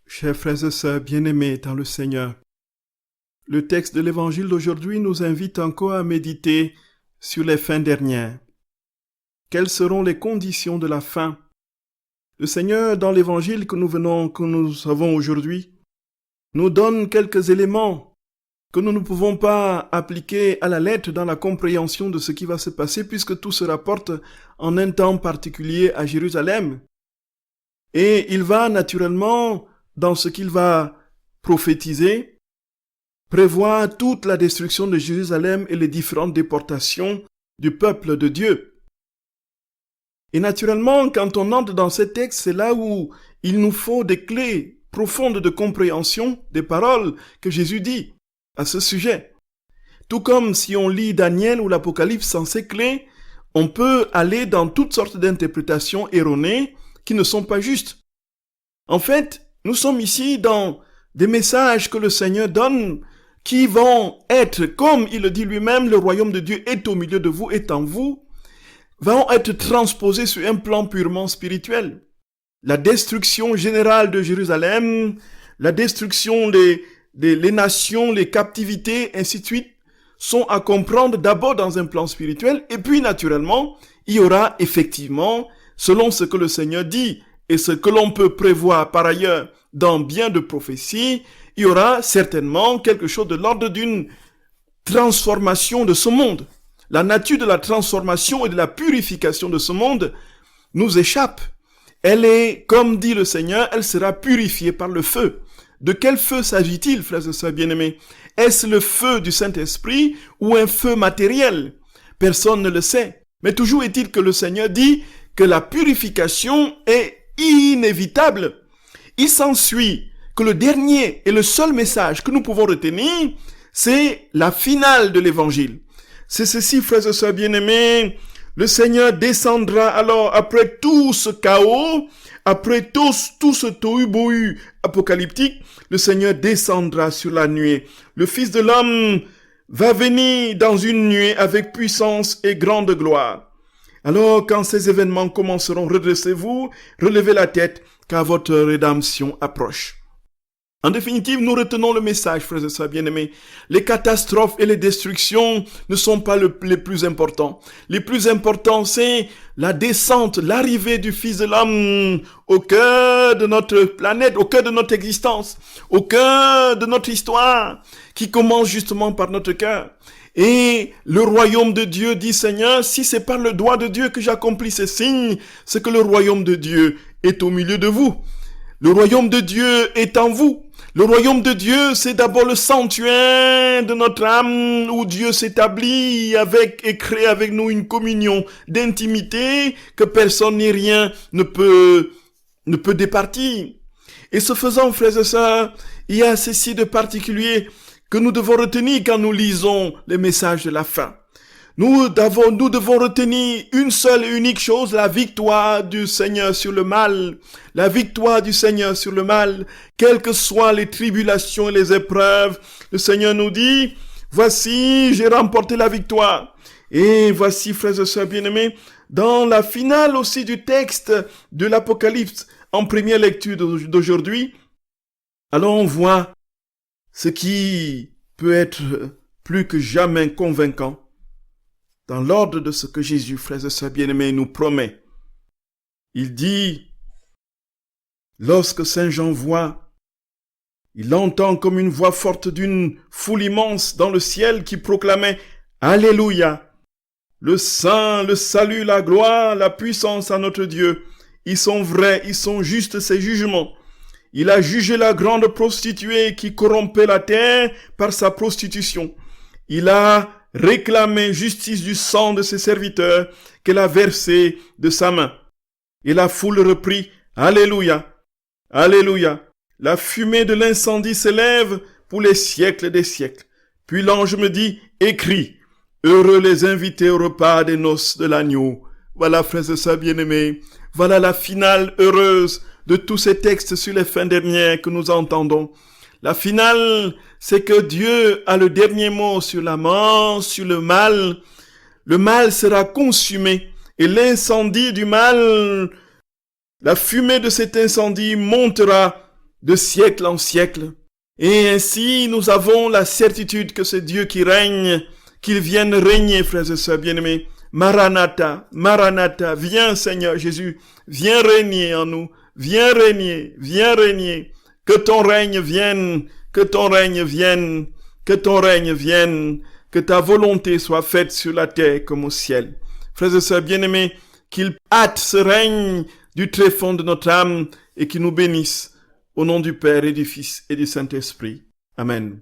Chers frères et sœurs bien-aimés dans le Seigneur, le texte de l'évangile d'aujourd'hui nous invite encore à méditer sur les fins dernières. Quelles seront les conditions de la fin? Le Seigneur, dans l'évangile que nous avons aujourd'hui, nous donne quelques éléments que nous ne pouvons pas appliquer à la lettre dans la compréhension de ce qui va se passer, puisque tout se rapporte en un temps particulier à Jérusalem. Et il va naturellement, dans ce qu'il va prophétiser, prévoir toute la destruction de Jérusalem et les différentes déportations du peuple de Dieu. Et naturellement, quand on entre dans ce texte, c'est là où il nous faut des clés profondes de compréhension des paroles que Jésus dit à ce sujet. Tout comme si on lit Daniel ou l'Apocalypse sans ces clés, on peut aller dans toutes sortes d'interprétations erronées qui ne sont pas justes. En fait, nous sommes ici dans des messages que le Seigneur donne qui vont être, comme il le dit lui-même, le royaume de Dieu est au milieu de vous, est en vous, vont être transposés sur un plan purement spirituel. La destruction générale de Jérusalem, la destruction des nations, les captivités, ainsi de suite, sont à comprendre d'abord dans un plan spirituel, et puis naturellement, il y aura effectivement, selon ce que le Seigneur dit, et ce que l'on peut prévoir par ailleurs dans bien de prophéties, il y aura certainement quelque chose de l'ordre d'une transformation de ce monde. La nature de la transformation et de la purification de ce monde nous échappe. Elle est, comme dit le Seigneur, elle sera purifiée par le feu. De quel feu s'agit-il, frères et sœurs bien-aimés? Est-ce le feu du Saint-Esprit ou un feu matériel? Personne ne le sait. Mais toujours est-il que le Seigneur dit que la purification est inévitable. Il s'ensuit que le dernier et le seul message que nous pouvons retenir, c'est la finale de l'évangile. C'est ceci, frères et sœurs bien-aimés, le Seigneur descendra alors après tout ce chaos, après tout ce tohu-bohu apocalyptique, le Seigneur descendra sur la nuée. Le Fils de l'homme va venir dans une nuée avec puissance et grande gloire. Alors, quand ces événements commenceront, redressez-vous, relevez la tête, car votre rédemption approche. En définitive, nous retenons le message, frères et sœurs bien-aimés. Les catastrophes et les destructions ne sont pas les plus importants. Les plus importants, c'est la descente, l'arrivée du Fils de l'homme au cœur de notre planète, au cœur de notre existence, au cœur de notre histoire, qui commence justement par notre cœur. Et le royaume de Dieu dit, Seigneur, si c'est par le doigt de Dieu que j'accomplis ces signes, c'est que le royaume de Dieu est au milieu de vous. Le royaume de Dieu est en vous. Le royaume de Dieu, c'est d'abord le sanctuaire de notre âme où Dieu s'établit avec et crée avec nous une communion d'intimité que personne ni rien ne peut départir. Et ce faisant, frères et sœurs, il y a ceci de particulier que nous devons retenir quand nous lisons les messages de la fin. Nous devons retenir une seule et unique chose, la victoire du Seigneur sur le mal. La victoire du Seigneur sur le mal. Quelles que soient les tribulations et les épreuves, le Seigneur nous dit, voici, j'ai remporté la victoire. Et voici, frères et sœurs bien-aimés, dans la finale aussi du texte de l'Apocalypse, en première lecture d'aujourd'hui, alors on voit ce qui peut être plus que jamais convaincant dans l'ordre de ce que Jésus, frères et sœurs bien-aimés, nous promet. Il dit, lorsque Saint Jean voit, il entend comme une voix forte d'une foule immense dans le ciel qui proclamait « Alléluia ! Le saint, le salut, la gloire, la puissance à notre Dieu. Ils sont vrais, ils sont justes ces jugements. Il a jugé la grande prostituée qui corrompait la terre par sa prostitution. Il a réclamé justice du sang de ses serviteurs qu'elle a versé de sa main. » Et la foule reprit « Alléluia, Alléluia. La fumée de l'incendie s'élève pour les siècles des siècles. » Puis l'ange me dit « Écris, heureux les invités au repas des noces de l'agneau. » Voilà, frères et sœurs bien-aimés, voilà la finale heureuse de tous ces textes sur les fins dernières que nous entendons. La finale, c'est que Dieu a le dernier mot sur la mort, sur le mal. Le mal sera consumé et l'incendie du mal, la fumée de cet incendie montera de siècle en siècle. Et ainsi, nous avons la certitude que c'est Dieu qui règne, qu'il vienne régner, frères et sœurs bien-aimés. Maranatha, Maranatha, viens Seigneur Jésus, viens régner en nous, viens régner, viens régner. Que ton règne vienne, que ton règne vienne, que ton règne vienne, que ta volonté soit faite sur la terre comme au ciel. Frères et sœurs bien-aimés, qu'il hâte ce règne du tréfonds de notre âme et qu'il nous bénisse au nom du Père et du Fils et du Saint-Esprit. Amen.